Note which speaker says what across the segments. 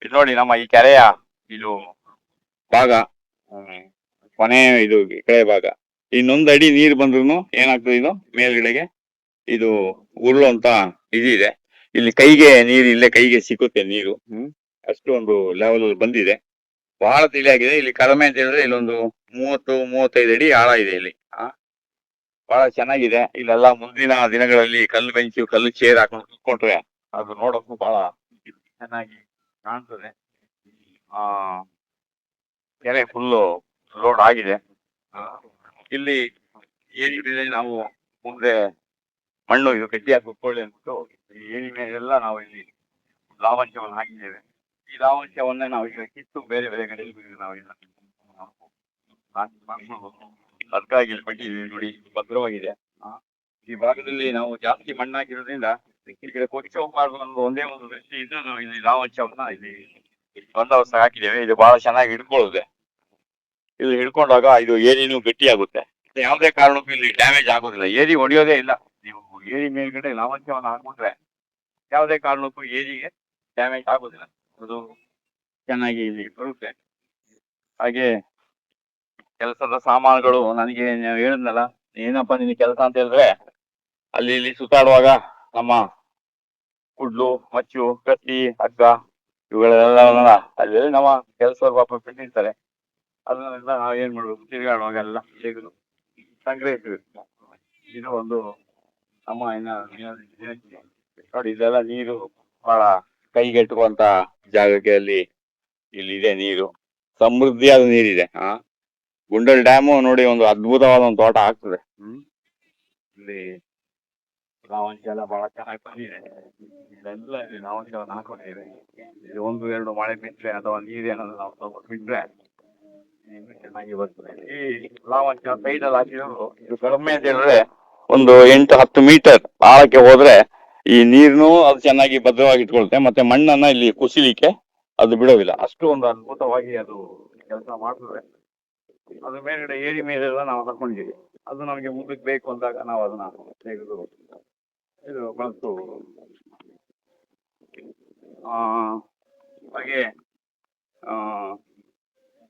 Speaker 1: ಇದು ನೋಡಿ ನಮ್ಮ ಈ ಕೆರೆಯ ಇದು ಭಾಗ, ಕೊನೆ ಇದು ಕೆರೆ ಭಾಗ. ಇನ್ನೊಂದು ಅಡಿ ನೀರು ಬಂದ್ರು ಏನಾಗ್ತದೆ, ಇದು ಮೇಲ್ಗಡೆಗೆ ಇದು ಉರುಳುವಂತ ಇದಿದೆ. ಇಲ್ಲಿ ಕೈಗೆ ನೀರು, ಇಲ್ಲೇ ಕೈಗೆ ಸಿಕ್ಕುತ್ತೆ ನೀರು. ಅಷ್ಟು ಒಂದು ಲೆವೆಲ್ ಬಂದಿದೆ, ಬಹಳ ತಿಳಿಯಾಗಿದೆ. ಇಲ್ಲಿ ಕಡಿಮೆ ಅಂತ ಹೇಳಿದ್ರೆ ಇಲ್ಲೊಂದು 30-35 ಅಡಿ ಆಳ ಇದೆ ಇಲ್ಲಿ. ಬಹಳ ಚೆನ್ನಾಗಿದೆ. ಇಲ್ಲೆಲ್ಲ ಮುಂದಿನ ದಿನಗಳಲ್ಲಿ ಕಲ್ಲು ಬೆಂಚು, ಕಲ್ಲು ಚೇರ್ ಹಾಕೊಂಡು ಕುತ್ಕೊಂಡ್ರೆ ಅದು ನೋಡೋಕ್ಕೂ ಬಹಳ ಚೆನ್ನಾಗಿ ಕಾಣ್ತದೆ. ಕೆರೆ ಫುಲ್ಲು ಲೋಡ್ ಆಗಿದೆ. ಇಲ್ಲಿ ಏನಿದೆ, ನಾವು ಮುಂದೆ ಮಣ್ಣು ಇದು ಗಟ್ಟಿಯಾಗಿ ಕುತ್ಕೊಳ್ಳಿ ಅಂದ್ಬಿಟ್ಟು ಈ ಏಣಿ ಮೇಲೆಲ್ಲ ನಾವು ಇಲ್ಲಿ ಲಾವಂಚವನ್ನು ಹಾಕಿದ್ದೇವೆ. ಈ ಲಾವಂಚವನ್ನೇ ನಾವು ಈಗ ಕಿತ್ತು ಬೇರೆ ಬೇರೆ ಕಡೆಯಲ್ಲಿ ನಾವು ಅದಕ್ಕಾಗಿ ಇಲ್ಲಿ ಬಿಟ್ಟಿದ್ದೀವಿ ನೋಡಿ, ಭದ್ರವಾಗಿದೆ. ಈ ಭಾಗದಲ್ಲಿ ನಾವು ಜಾಸ್ತಿ ಮಣ್ಣು ಹಾಕಿರೋದ್ರಿಂದ ಈ ಕಡೆ ಕೊಚ್ಚ ಹೋಗಬಾರ್ದು ಅನ್ನೋ ಒಂದೇ ಒಂದು ದೃಷ್ಟಿಯಿಂದ ನಾವು ಇಲ್ಲಿ ಲಾವಂಚವನ್ನ ಇಲ್ಲಿ ಬಂದೋಬಸ್ತ್ ಹಾಕಿದ್ದೇವೆ. ಇದು ಬಹಳ ಚೆನ್ನಾಗಿ ಹಿಡ್ಕೊಳ್ಳುತ್ತೆ. ಇಲ್ಲಿ ಹಿಡ್ಕೊಂಡಾಗ ಇದು ಏರಿನೂ ಗಟ್ಟಿ ಆಗುತ್ತೆ, ಯಾವುದೇ ಕಾರಣಕ್ಕೂ ಇಲ್ಲಿ ಡ್ಯಾಮೇಜ್ ಆಗೋದಿಲ್ಲ. ಏರಿ ಹೊಡೆಯೋದೇ ಇಲ್ಲ. ನೀವು ಏರಿ ಮೇಲ್ಗಡೆ ಲಾವಂಚವನ್ನು ಹಾಕೊಂಡ್ರೆ ಯಾವುದೇ ಕಾರಣಕ್ಕೂ ಏರಿಗೆ ಡ್ಯಾಮೇಜ್ ಆಗೋದಿಲ್ಲ, ಅದು ಚೆನ್ನಾಗಿ ಇಲ್ಲಿ ಬರುತ್ತೆ. ಹಾಗೆ ಕೆಲಸದ ಸಾಮಾನುಗಳು ನನಗೆ ಹೇಳಿದ್ನಲ್ಲ, ಏನಪ್ಪಾ ನಿನ್ ಕೆಲಸ ಅಂತ ಹೇಳಿದ್ರೆ, ಅಲ್ಲಿ ಇಲ್ಲಿ ಸುತ್ತಾಡುವಾಗ ನಮ್ಮ ಕುಡ್ಲು, ಮಚ್ಚು, ಕತ್ತಿ, ಹಗ್ಗ ಇವುಗಳೆಲ್ಲ ಅಲ್ಲಿ ನಮ್ಮ ಕೆಲಸದವ್ರು ಪಾಪ ಬಿಟ್ಟಿರ್ತಾರೆ. ಅದನ್ನೆಲ್ಲ ನಾವು ಏನ್ ಮಾಡ್ಬೇಕು, ತಿರುಗಾಡುವಾಗ ಎಲ್ಲ ತೆಗೆದು ಸಂಗ್ರಹಿಸಬೇಕು. ಇದು ಒಂದು ನಮ್ಮ ನೋಡಿ, ಇದೆಲ್ಲ ನೀರು ಬಹಳ ಕೈಗೆಟುಕುವಂತ ಜಾಗಕ್ಕೆ ಇಲ್ಲಿದೆ ನೀರು, ಸಮೃದ್ಧಿಯಾದ ನೀರಿದೆ. ಗುಂಡಲ್ ಡ್ಯಾಮು ನೋಡಿ ಒಂದು ಅದ್ಭುತವಾದ ಒಂದು ತೋಟ ಆಗ್ತದೆ. ಇಲ್ಲಿ ಲಾವಂಚ ಎಲ್ಲ ಬಹಳ ಚೆನ್ನಾಗಿ ಬಂದಿದೆ. ಇದೆಲ್ಲ ಇಲ್ಲಿ ಲಾವಂಚವನ್ನು ಹಾಕೊಂಡಿದೆ. ಇದು 1-2 ಮಳೆ ಬಿಟ್ಟರೆ ಅಥವಾ ನೀರೇನಾದ್ರು ನಾವು ಸ್ವಲ್ಪ ಬಿಟ್ರೆ ಚೆನ್ನಾಗಿ ಬರ್ತದೆ. ಈ ಲಾವಂಚ ಸೈಡ್ ಅಲ್ಲಿ ಹಾಕಿದ್ರು ಇದು ಕಡಿಮೆ ಅಂತ ಹೇಳಿದ್ರೆ ಒಂದು 8-10 ಮೀಟರ್ ಆಳಕ್ಕೆ ಹೋದ್ರೆ ಈ ನೀರ್ನು ಅದು ಚೆನ್ನಾಗಿ ಭದ್ರವಾಗಿ ಇಟ್ಕೊಳುತ್ತೆ, ಮತ್ತೆ ಮಣ್ಣನ್ನ ಇಲ್ಲಿ ಕುಸಿಲಿಕ್ಕೆ ಅದು ಬಿಡೋದಿಲ್ಲ. ಅಷ್ಟು ಒಂದು ಅದ್ಭುತವಾಗಿ ಅದು ಕೆಲಸ ಮಾಡ್ತದೆ. ಅದ್ರ ಮೇಲ್ಗಡೆ ಏರಿ ಮೇಲೆಲ್ಲ ನಾವು ಹಾಕೊಂಡಿದ್ದೀವಿ. ಅದು ನಮಗೆ ಮುಂದಕ್ಕೆ ಬೇಕು ಅಂದಾಗ ನಾವು ಅದನ್ನ ತೆಗೆದು ಇದು ಬಳಸ್ತು. ಹಾಗೆ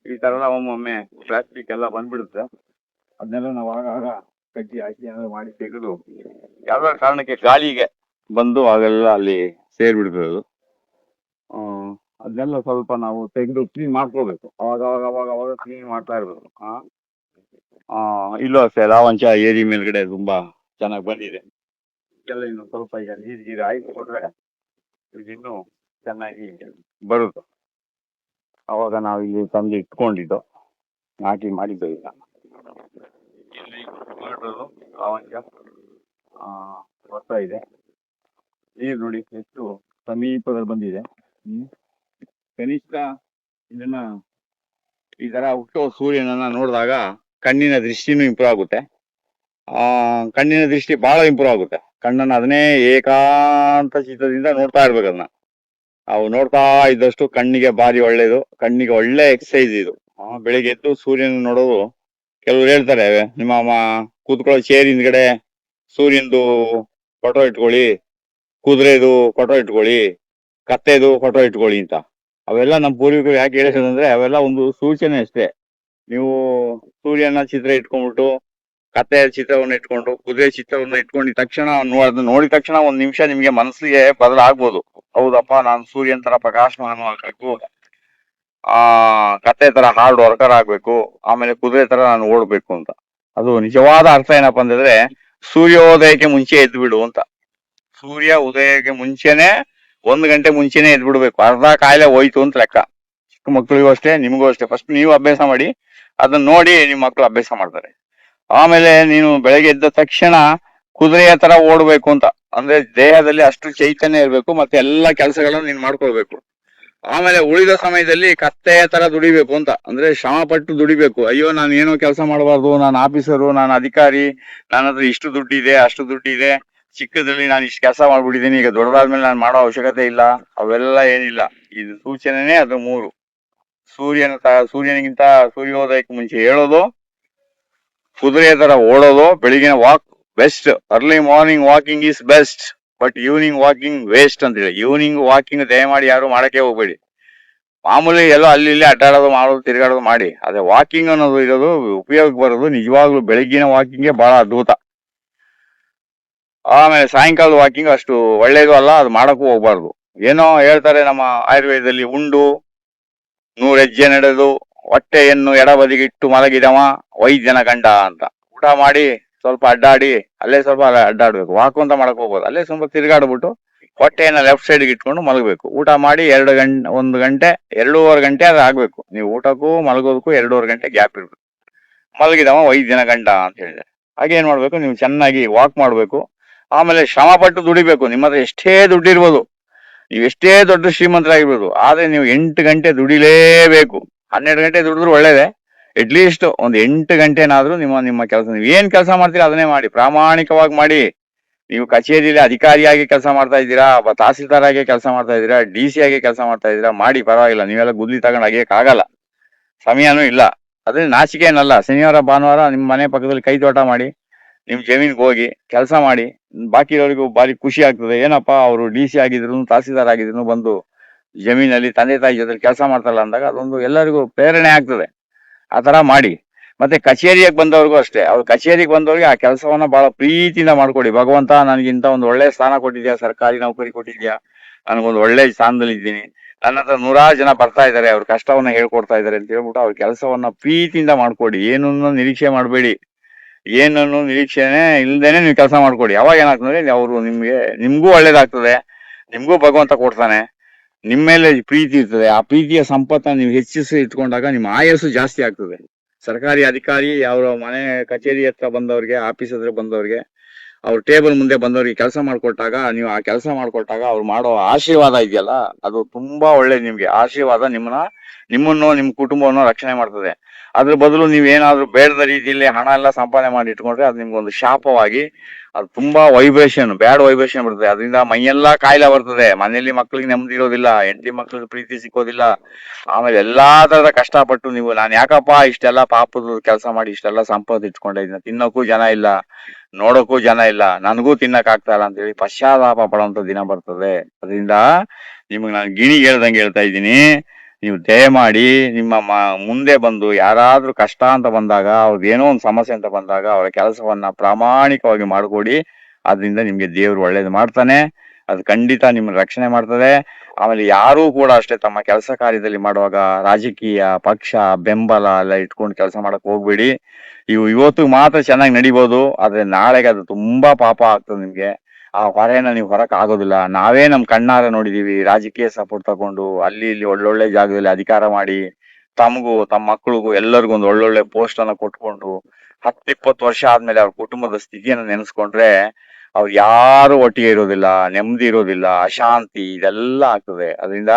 Speaker 1: ಈ ತರ ಒಮ್ಮೊಮ್ಮೆ ಪ್ಲಾಸ್ಟಿಕ್ ಎಲ್ಲ ಬಂದ್ಬಿಡುತ್ತೆ. ಅದನ್ನೆಲ್ಲ ನಾವು ಆಗಾಗ ಕಟ್ಟಿ ಹಾಕಿ ಏನಾದ್ರು ಮಾಡಿ ತೆಗೆದು, ಯಾವ್ಯಾವ ಕಾರಣಕ್ಕೆ ಗಾಳಿಗೆ ಬಂದು ಆಗೆಲ್ಲ ಅಲ್ಲಿ ಸೇರ್ಬಿಡ್ತದೆ ಅದು. ಅದನ್ನೆಲ್ಲ ಸ್ವಲ್ಪ ನಾವು ತೆಗೆದು ಕ್ಲೀನ್ ಮಾಡ್ಕೋಬೇಕು. ಅವಾಗ ಕ್ಲೀನ್ ಮಾಡ್ತಾ ಇರ್ಬೇಕು. ಇಲ್ಲೂ ಅಷ್ಟೇ ಲಾವಂಚ ಏರಿ ಮೇಲ್ಗಡೆ ತುಂಬಾ ಚೆನ್ನಾಗಿ ಬಂದಿದೆ. ಎಲ್ಲ ಇನ್ನು ಸ್ವಲ್ಪ ಈಗ ನೀರು ಆಯ್ತು ಕೊಟ್ರೆ ಇದಿನ್ನೂ ಚೆನ್ನಾಗಿ ಬರುತ್ತೆ. ಅವಾಗ ನಾವು ಇಲ್ಲಿ ತಂದು ಇಟ್ಕೊಂಡಿದ್ದು ನಾಟಿ ಮಾಡಿದ್ದು. ಈಗ ಇಲ್ಲಿ ಲಾವಂಚ ಬರ್ತಾ ಇದೆ. ನೀರು ನೋಡಿ ಎಷ್ಟು ಸಮೀಪದಲ್ಲಿ ಬಂದಿದೆ. ಕನಿಷ್ಠ ಇದನ್ನ ಈ ತರ ಹುಟ್ಟೋ ಸೂರ್ಯನನ್ನ ನೋಡಿದಾಗ ಕಣ್ಣಿನ ದೃಷ್ಟಿನೂ ಇಂಪ್ರೂವ್ ಆಗುತ್ತೆ. ಕಣ್ಣಿನ ದೃಷ್ಟಿ ಬಹಳ ಇಂಪ್ರೂವ್ ಆಗುತ್ತೆ. ಕಣ್ಣನ್ನ ಅದನ್ನೇ ಏಕಾಂತ ಚಿತ್ತದಿಂದ ನೋಡ್ತಾ ಇರ್ಬೇಕು. ಅದನ್ನ ನಾವು ನೋಡ್ತಾ ಇದ್ದಷ್ಟು ಕಣ್ಣಿಗೆ ಭಾರಿ ಒಳ್ಳೇದು, ಕಣ್ಣಿಗೆ ಒಳ್ಳೆ ಎಕ್ಸಸೈಸ್ ಇದು. ಬೆಳಿಗ್ಗೆ ಎದ್ದು ಸೂರ್ಯನ ನೋಡೋದು. ಕೆಲವ್ರು ಹೇಳ್ತಾರೆ, ನಿಮ್ಮ ಕೂತ್ಕೊಳ್ಳೋ ಚೇರ್ ಹಿಂದ್ಗಡೆ ಸೂರ್ಯಂದು ಫೋಟೋ ಇಟ್ಕೊಳ್ಳಿ, ಕುದುರೆದು ಫೋಟೋ ಇಟ್ಕೊಳ್ಳಿ, ಕತ್ತೆದು ಫೋಟೋ ಇಟ್ಕೊಳ್ಳಿ ಅಂತ. ಅವೆಲ್ಲ ನಮ್ಮ ಪೂರ್ವಿಕರು ಯಾಕೆ ಹೇಳಿಸೋದಂದ್ರೆ ಅವೆಲ್ಲ ಒಂದು ಸೂಚನೆ ಅಷ್ಟೇ. ನೀವು ಸೂರ್ಯನ ಚಿತ್ರ ಇಟ್ಕೊಂಡ್ಬಿಟ್ಟು, ಕತ್ತೆಯ ಚಿತ್ರವನ್ನು ಇಟ್ಕೊಂಡು, ಕುದುರೆ ಚಿತ್ರವನ್ನು ಇಟ್ಕೊಂಡಿದ ತಕ್ಷಣ ನೋಡಿದ ತಕ್ಷಣ 1 ನಿಮಿಷ ನಿಮ್ಗೆ ಮನಸ್ಸಿಗೆ ಬದಲಾಗ್ಬೋದು. ಹೌದಪ್ಪ, ನಾನು ಸೂರ್ಯನ ತರ ಪ್ರಕಾಶಮಾನ ಆಗ್ಬೇಕು, ಕತ್ತೆ ತರ ಹಾರ್ಡ್ ವರ್ಕರ್ ಆಗ್ಬೇಕು, ಆಮೇಲೆ ಕುದುರೆ ತರ ನಾನು ಓಡ್ಬೇಕು ಅಂತ. ಅದು ನಿಜವಾದ ಅರ್ಥ ಏನಪ್ಪಾ ಅಂತಂದ್ರೆ, ಸೂರ್ಯೋದಯಕ್ಕೆ ಮುಂಚೆ ಎದ್ದು ಬಿಡು ಅಂತ. ಸೂರ್ಯ ಉದಯಕ್ಕೆ ಮುಂಚೆನೆ 1 ಗಂಟೆ ಮುಂಚೆನೆ ಎದ್ದು ಬಿಡ್ಬೇಕು. ಅರ್ಧ ಕಾಯಿಲೆ ಹೋಯ್ತು ಅಂತ ಲೆಕ್ಕ. ಚಿಕ್ಕ ಮಕ್ಕಳಿಗೂ ಅಷ್ಟೇ, ನಿಮಗೂ ಅಷ್ಟೇ. ಫಸ್ಟ್ ನೀವು ಅಭ್ಯಾಸ ಮಾಡಿ, ಅದನ್ನ ನೋಡಿ ನಿಮ್ಮ ಮಕ್ಕಳು ಅಭ್ಯಾಸ ಮಾಡ್ತಾರೆ. ಆಮೇಲೆ ನೀನು ಬೆಳಗ್ಗೆ ಎದ್ದ ತಕ್ಷಣ ಕುದುರೆಯ ತರ ಓಡ್ಬೇಕು ಅಂತ. ಅಂದ್ರೆ ದೇಹದಲ್ಲಿ ಅಷ್ಟು ಚೈತನ್ಯ ಇರ್ಬೇಕು, ಮತ್ತೆ ಎಲ್ಲಾ ಕೆಲಸಗಳನ್ನು ನೀನ್ ಮಾಡ್ಕೊಳ್ಬೇಕು. ಆಮೇಲೆ ಉಳಿದ ಸಮಯದಲ್ಲಿ ಕತ್ತೆಯ ತರ ದುಡಿಬೇಕು ಅಂತ. ಅಂದ್ರೆ ಶ್ರಮ ಪಟ್ಟು ದುಡಿಬೇಕು. ಅಯ್ಯೋ, ನಾನು ಏನೋ ಕೆಲಸ ಮಾಡಬಾರ್ದು, ನಾನು ಆಫೀಸರು, ನಾನು ಅಧಿಕಾರಿ, ನನ್ನ ಹತ್ರ ಇಷ್ಟು ದುಡ್ಡಿದೆ, ಅಷ್ಟು ದುಡ್ಡಿದೆ, ಚಿಕ್ಕದಲ್ಲಿ ನಾನು ಇಷ್ಟು ಕೆಲಸ ಮಾಡ್ಬಿಟ್ಟಿದ್ದೀನಿ, ಈಗ ದೊಡ್ಡದಾದ್ಮೇಲೆ ನಾನು ಮಾಡೋ ಅವಶ್ಯಕತೆ ಇಲ್ಲ, ಅವೆಲ್ಲ ಏನಿಲ್ಲ. ಇದು ಸೂಚನೆನೇ ಅದು 3. ಸೂರ್ಯನಿಗಿಂತ ಸೂರ್ಯೋದಯಕ್ಕೆ ಮುಂಚೆ ಹೇಳೋದು, ಕುದುರೆಯ ತರ ಓಡೋದು, ಬೆಳಿಗ್ಗೆ walk best, early morning walking is best, but evening walking waste ಅಂತ ಹೇಳಿ. ಈವ್ನಿಂಗ್ ವಾಕಿಂಗ್ ದಯಮಾಡಿ ಯಾರು ಮಾಡಕ್ಕೆ ಹೋಗ್ಬೇಡಿ. ಮಾಮೂಲಿ ಎಲ್ಲೋ ಅಲ್ಲಿ ಇಲ್ಲಿ ಅಡ್ಡಾಡೋದು ಮಾಡೋದು ತಿರುಗಾಡೋದು ಮಾಡಿ. ಅದೇ ವಾಕಿಂಗ್ ಅನ್ನೋದು ಇರೋದು ಉಪಯೋಗಕ್ಕೆ ಬರೋದು ನಿಜವಾಗ್ಲೂ ಬೆಳಗ್ಗಿನ ವಾಕಿಂಗ್ಗೆ ಬಹಳ ಅದ್ಭುತ. ಆಮೇಲೆ ಸಾಯಂಕಾಲದ ವಾಕಿಂಗ್ ಅಷ್ಟು ಒಳ್ಳೇದು ಅಲ್ಲ, ಅದು ಮಾಡಕ್ಕೂ ಹೋಗ್ಬಾರ್ದು. ಏನೋ ಹೇಳ್ತಾರೆ ನಮ್ಮ ಆಯುರ್ವೇದದಲ್ಲಿ, ಉಂಡು 100 ಹೆಜ್ಜೆ ನಡೆದು ಹೊಟ್ಟೆಯನ್ನು ಎಡಬದಿಗಿಟ್ಟು ಮಲಗಿದವ ವೈದ್ಯನ ಗಂಡ ಅಂತ. ಊಟ ಮಾಡಿ ಸ್ವಲ್ಪ ಅಡ್ಡಾಡಿ, ಅಲ್ಲೇ ಸ್ವಲ್ಪ ಅಡ್ಡಾಡ್ಬೇಕು, ವಾಕು ಅಂತ ಮಾಡಕ್ ಹೋಗ್ಬೋದು, ಅಲ್ಲೇ ಸ್ವಲ್ಪ ತಿರುಗಾಡ್ಬಿಟ್ಟು ಹೊಟ್ಟೆಯನ್ನ ಲೆಫ್ಟ್ ಸೈಡ್ ಇಟ್ಕೊಂಡು ಮಲಗಬೇಕು. ಊಟ ಮಾಡಿ 1 ಗಂಟೆ 2.5 ಗಂಟೆ ಅದು ಆಗ್ಬೇಕು. ನೀವು ಊಟಕ್ಕೂ ಮಲಗೋದಕ್ಕೂ 2.5 ಗಂಟೆ ಗ್ಯಾಪ್ ಇರ್ಬೇಕು. ಮಲಗಿದವ ವೈದ್ಯನ ಗಂಡ ಅಂತ ಹೇಳಿದೆ. ಹಾಗೇನ್ ಮಾಡ್ಬೇಕು, ನೀವು ಚೆನ್ನಾಗಿ ವಾಕ್ ಮಾಡ್ಬೇಕು. ಆಮೇಲೆ ಶ್ರಮ ಪಟ್ಟು ದುಡಿಬೇಕು. ನಿಮ್ಮ ಹತ್ರ ಎಷ್ಟೇ ದುಡ್ಡಿರ್ಬೋದು, ನೀವು ಎಷ್ಟೇ ದೊಡ್ಡ ಶ್ರೀಮಂತರಾಗಿರ್ಬೋದು, ಆದ್ರೆ ನೀವು 8 ಗಂಟೆ ದುಡಿಲೇಬೇಕು. 12 ಗಂಟೆ ದುಡಿದ್ರು ಒಳ್ಳೇದೇ, ಅಟ್ಲೀಸ್ಟ್ ಒಂದು 8 ಗಂಟೆನಾದ್ರೂ ನಿಮ್ಮ ಕೆಲಸ, ನೀವು ಏನ್ ಕೆಲಸ ಮಾಡ್ತೀರಾ ಅದನ್ನೇ ಮಾಡಿ, ಪ್ರಾಮಾಣಿಕವಾಗಿ ಮಾಡಿ. ನೀವು ಕಚೇರಿಯಲ್ಲಿ ಅಧಿಕಾರಿಯಾಗಿ ಕೆಲಸ ಮಾಡ್ತಾ ಇದ್ದೀರಾ, ತಹಸೀಲ್ದಾರ್ ಆಗಿ ಕೆಲಸ ಮಾಡ್ತಾ ಇದ್ದೀರಾ, DC ಆಗಿ ಕೆಲಸ ಮಾಡ್ತಾ ಇದ್ದೀರಾ, ಮಾಡಿ, ಪರವಾಗಿಲ್ಲ. ನೀವೆಲ್ಲ ಗುದ್ಲಿ ತಗೊಂಡು ಆಗಲ್ಲ, ಸಮಯನೂ ಇಲ್ಲ. ಅದ್ರಲ್ಲಿ ನಾಚಿಕೆ ಏನಲ್ಲ. ಶನಿವಾರ ಭಾನುವಾರ ನಿಮ್ಮ ಮನೆ ಪಕ್ಕದಲ್ಲಿ ಕೈ ತೋಟ ಮಾಡಿ, ನಿಮ್ ಜಮೀನ್ಗೆ ಹೋಗಿ ಕೆಲಸ ಮಾಡಿ. ಬಾಕಿ ಇರೋರಿಗೂ ಭಾರಿ ಖುಷಿ ಆಗ್ತದೆ. ಏನಪ್ಪಾ, ಅವರು DC ಆಗಿದ್ರು ತಹಸೀಲ್ದಾರ್ ಆಗಿದ್ರು ಬಂದು ಜಮೀನಲ್ಲಿ ತಂದೆ ತಾಯಿ ಜೊತೆ ಕೆಲಸ ಮಾಡ್ತಾರಲ್ಲ ಅಂದಾಗ ಅದೊಂದು ಎಲ್ಲರಿಗೂ ಪ್ರೇರಣೆ ಆಗ್ತದೆ. ಆ ತರ ಮಾಡಿ. ಮತ್ತೆ ಕಚೇರಿಗೆ ಬಂದವ್ರಿಗೂ ಅಷ್ಟೇ, ಅವ್ರು ಕಚೇರಿಗೆ ಬಂದವ್ರಿಗೆ ಆ ಕೆಲಸವನ್ನ ಬಹಳ ಪ್ರೀತಿಯಿಂದ ಮಾಡ್ಕೊಡಿ. ಭಗವಂತ ನನಗಿಂತ ಒಂದು ಒಳ್ಳೆ ಸ್ಥಾನ ಕೊಟ್ಟಿದ್ಯಾ, ಸರ್ಕಾರಿ ನೌಕರಿ ಕೊಟ್ಟಿದ್ಯಾ, ನನಗೊಂದು ಒಳ್ಳೆ ಸ್ಥಾನದಲ್ಲಿ ಇದ್ದೀನಿ, ನನ್ನ ಹತ್ರ 100 ಜನ ಬರ್ತಾ ಇದ್ದಾರೆ, ಅವ್ರ ಕಷ್ಟವನ್ನ ಹೇಳ್ಕೊಡ್ತಾ ಇದ್ದಾರೆ ಅಂತ ಹೇಳ್ಬಿಟ್ಟು ಅವ್ರ ಕೆಲಸವನ್ನ ಪ್ರೀತಿಯಿಂದ ಮಾಡ್ಕೊಡಿ. ಏನನ್ನು ನಿರೀಕ್ಷೆ ಮಾಡಬೇಡಿ. ಏನನ್ನು ನಿರೀಕ್ಷೆನೆ ಇಲ್ದೇನೆ ನೀವು ಕೆಲಸ ಮಾಡ್ಕೊಡಿ. ಅವಾಗ ಏನಾಗ್ತದೆ, ಅವರು ನಿಮ್ಗೂ ಒಳ್ಳೇದಾಗ್ತದೆ, ನಿಮ್ಗೂ ಭಗವಂತ ಕೊಡ್ತಾನೆ, ನಿಮ್ಮ ಮೇಲೆ ಪ್ರೀತಿ ಇರ್ತದೆ. ಆ ಪ್ರೀತಿಯ ಸಂಪತ್ತನ್ನ ನೀವು ಹೆಚ್ಚಿಸಿ ಇಟ್ಕೊಂಡಾಗ ನಿಮ್ಮ ಆಯಸ್ಸು ಜಾಸ್ತಿ ಆಗ್ತದೆ. ಸರ್ಕಾರಿ ಅಧಿಕಾರಿ ಅವರ ಮನೆ ಕಚೇರಿ ಹತ್ರ ಬಂದವ್ರಿಗೆ, ಆಫೀಸ್ ಹತ್ರ ಬಂದವ್ರಿಗೆ, ಅವ್ರ ಟೇಬಲ್ ಮುಂದೆ ಬಂದವ್ರಿಗೆ ಕೆಲಸ ಮಾಡ್ಕೊಟ್ಟಾಗ, ನೀವು ಆ ಕೆಲಸ ಮಾಡ್ಕೊಟ್ಟಾಗ ಅವ್ರು ಮಾಡೋ ಆಶೀರ್ವಾದ ಇದೆಯಲ್ಲ, ಅದು ತುಂಬಾ ಒಳ್ಳೇದು. ನಿಮ್ಗೆ ಆಶೀರ್ವಾದ ನಿಮ್ಮನ್ನು ನಿಮ್ಮ ಕುಟುಂಬವನ್ನು ರಕ್ಷಣೆ ಮಾಡ್ತದೆ. ಅದ್ರ ಬದಲು ನೀವೇನಾದ್ರೂ ಬೇಡದ ರೀತಿಯಲ್ಲಿ ಹಣ ಎಲ್ಲ ಸಂಪಾದನೆ ಮಾಡಿ ಇಟ್ಕೊಂಡ್ರೆ ಅದು ನಿಮ್ಗೊಂದು ಶಾಪವಾಗಿ, ಅದು ತುಂಬಾ ಬ್ಯಾಡ್ ವೈಬ್ರೇಷನ್ ಬರ್ತದೆ. ಅದರಿಂದ ಮೈಯೆಲ್ಲಾ ಕಾಯಿಲೆ ಬರ್ತದೆ. ಮನೆಯಲ್ಲಿ ಮಕ್ಳಿಗೆ ನೆಮ್ಮದಿ ಇರೋದಿಲ್ಲ, ಹೆಂಡತಿ ಮಕ್ಳಿಗೆ ಪ್ರೀತಿ ಸಿಕ್ಕೋದಿಲ್ಲ. ಆಮೇಲೆ ಎಲ್ಲಾ ತರದ ಕಷ್ಟಪಟ್ಟು ನೀವು, ನಾನು ಯಾಕಪ್ಪ ಇಷ್ಟೆಲ್ಲ ಪಾಪದ ಕೆಲಸ ಮಾಡಿ ಇಷ್ಟೆಲ್ಲ ಸಂಪತ್ತು ಇಟ್ಕೊಂಡೆ, ಇದನ್ನ ತಿನ್ನೋಕ್ಕೂ ಜನ ಇಲ್ಲ, ನೋಡೋಕ್ಕೂ ಜನ ಇಲ್ಲ, ನನಗೂ ತಿನ್ನಕ್ ಆಗ್ತಾ ಇಲ್ಲ ಅಂತ ಹೇಳಿ ಪಶ್ಚಾತ್ತಾಪ ಪಡುವಂತ ದಿನ ಬರ್ತದೆ. ಅದರಿಂದ ನಿಮ್ಗೆ ನಾನು ಹೇಳ್ದಂಗೆ ಹೇಳ್ತಾ ಇದ್ದೀನಿ, ನೀವು ದಯಮಾಡಿ ನಿಮ್ಮ ಮುಂದೆ ಬಂದು ಯಾರಾದ್ರೂ ಕಷ್ಟ ಅಂತ ಬಂದಾಗ, ಅವ್ರದ್ದು ಏನೋ ಒಂದು ಸಮಸ್ಯೆ ಅಂತ ಬಂದಾಗ ಅವರ ಕೆಲಸವನ್ನ ಪ್ರಾಮಾಣಿಕವಾಗಿ ಮಾಡ್ಕೊಡಿ. ಅದರಿಂದ ನಿಮ್ಗೆ ದೇವ್ರು ಒಳ್ಳೇದು ಮಾಡ್ತಾನೆ. ಅದು ಖಂಡಿತ ನಿಮ್ಮನ್ನ ರಕ್ಷಣೆ ಮಾಡ್ತದೆ. ಆಮೇಲೆ ಯಾರೂ ಕೂಡ ಅಷ್ಟೇ ತಮ್ಮ ಕೆಲಸ ಕಾರ್ಯದಲ್ಲಿ ಮಾಡುವಾಗ ರಾಜಕೀಯ ಪಕ್ಷ ಬೆಂಬಲ ಎಲ್ಲ ಇಟ್ಕೊಂಡು ಕೆಲಸ ಮಾಡಕ್ ಹೋಗ್ಬೇಡಿ. ಇವತ್ತು ಮಾತ್ರ ಚೆನ್ನಾಗಿ ನಡಿಬಹುದು, ಆದ್ರೆ ನಾಳೆಗೆ ಅದು ತುಂಬಾ ಪಾಪ ಆಗ್ತದೆ. ನಿಮ್ಗೆ ಆ ಹೊರೆನ ನೀವು ಹೊರಕ್ ಆಗೋದಿಲ್ಲ. ನಾವೇ ನಮ್ ಕಣ್ಣಾರ ನೋಡಿದೀವಿ, ರಾಜಕೀಯ ಸಪೋರ್ಟ್ ತಗೊಂಡು ಅಲ್ಲಿ ಇಲ್ಲಿ ಒಳ್ಳೊಳ್ಳೆ ಜಾಗದಲ್ಲಿ ಅಧಿಕಾರ ಮಾಡಿ, ತಮಗೂ ತಮ್ಮ ಮಕ್ಳಿಗೂ ಎಲ್ಲರಿಗೂ ಒಂದು ಒಳ್ಳೊಳ್ಳೆ ಪೋಸ್ಟ್ ಅನ್ನ ಕೊಟ್ಕೊಂಡು 10-20 ವರ್ಷ ಆದ್ಮೇಲೆ ಅವ್ರ ಕುಟುಂಬದ ಸ್ಥಿತಿಯನ್ನ ನೆನೆಸ್ಕೊಂಡ್ರೆ ಅವ್ರು ಯಾರು ಒಟ್ಟಿಗೆ ಇರೋದಿಲ್ಲ, ನೆಮ್ಮದಿ ಇರೋದಿಲ್ಲ, ಅಶಾಂತಿ ಇದೆಲ್ಲ ಆಗ್ತದೆ. ಅದರಿಂದ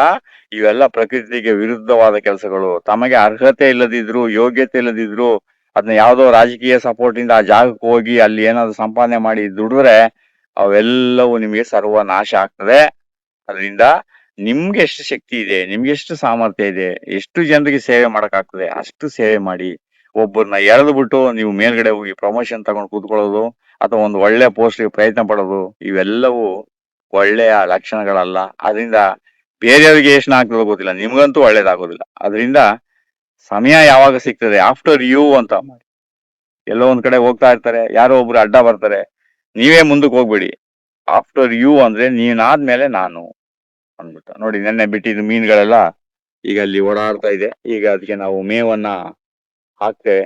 Speaker 1: ಇವೆಲ್ಲ ಪ್ರಕೃತಿಗೆ ವಿರುದ್ಧವಾದ ಕೆಲಸಗಳು. ತಮಗೆ ಅರ್ಹತೆ ಇಲ್ಲದಿದ್ರು, ಯೋಗ್ಯತೆ ಇಲ್ಲದಿದ್ರು, ಅದನ್ನ ಯಾವ್ದೋ ರಾಜಕೀಯ ಸಪೋರ್ಟ್ ಇಂದ ಆ ಜಾಗಕ್ಕೆ ಹೋಗಿ ಅಲ್ಲಿ ಏನಾದ್ರು ಸಂಪಾದನೆ ಮಾಡಿ ದುಡಿದ್ರೆ ಅವೆಲ್ಲವೂ ನಿಮ್ಗೆ ಸರ್ವನಾಶ ಆಗ್ತದೆ. ಅದರಿಂದ ನಿಮ್ಗೆ ಎಷ್ಟು ಶಕ್ತಿ ಇದೆ, ನಿಮ್ಗೆ ಎಷ್ಟು ಸಾಮರ್ಥ್ಯ ಇದೆ, ಎಷ್ಟು ಜನರಿಗೆ ಸೇವೆ ಮಾಡಕ್ಕಾಗ್ತದೆ ಅಷ್ಟು ಸೇವೆ ಮಾಡಿ. ಒಬ್ಬರನ್ನ ಎಳೆದು ಬಿಟ್ಟು ನೀವು ಮೇಲ್ಗಡೆ ಹೋಗಿ ಪ್ರಮೋಷನ್ ತಗೊಂಡು ಕೂತ್ಕೊಳ್ಳೋದು ಅಥವಾ ಒಂದು ಒಳ್ಳೆ ಪೋಸ್ಟ್ಗೆ ಪ್ರಯತ್ನ ಪಡೋದು ಇವೆಲ್ಲವೂ ಒಳ್ಳೆಯ ಲಕ್ಷಣಗಳಲ್ಲ. ಅದರಿಂದ ಬೇರೆಯವ್ರಿಗೆ ಎಷ್ಟು ಆಗ್ತದೋ ಗೊತ್ತಿಲ್ಲ, ನಿಮ್ಗಂತೂ ಒಳ್ಳೇದಾಗೋದಿಲ್ಲ. ಅದರಿಂದ ಸಮಯ ಯಾವಾಗ ಸಿಗ್ತದೆ, ಆಫ್ಟರ್ ಯು ಅಂತ ಎಲ್ಲೋ ಒಂದ್ ಕಡೆ ಹೋಗ್ತಾ ಇರ್ತಾರೆ, ಯಾರೋ ಒಬ್ರು ಅಡ್ಡ ಬರ್ತಾರೆ, ನೀವೇ ಮುಂದಕ್ಕೆ ಹೋಗ್ಬೇಡಿ. ಆಫ್ಟರ್ ಯು ಅಂದ್ರೆ ನೀನಾದ್ಮೇಲೆ ನಾನು ಅಂದ್ಬಿಟ್ಟು. ನೋಡಿ, ನೆನ್ನೆ ಬಿಟ್ಟಿದ್ದು ಮೀನುಗಳೆಲ್ಲ ಈಗ ಅಲ್ಲಿ ಓಡಾಡ್ತಾ ಇದೆ. ಈಗ ಅದಕ್ಕೆ ನಾವು ಮೇವನ್ನ ಹಾಕ್ತೇವೆ.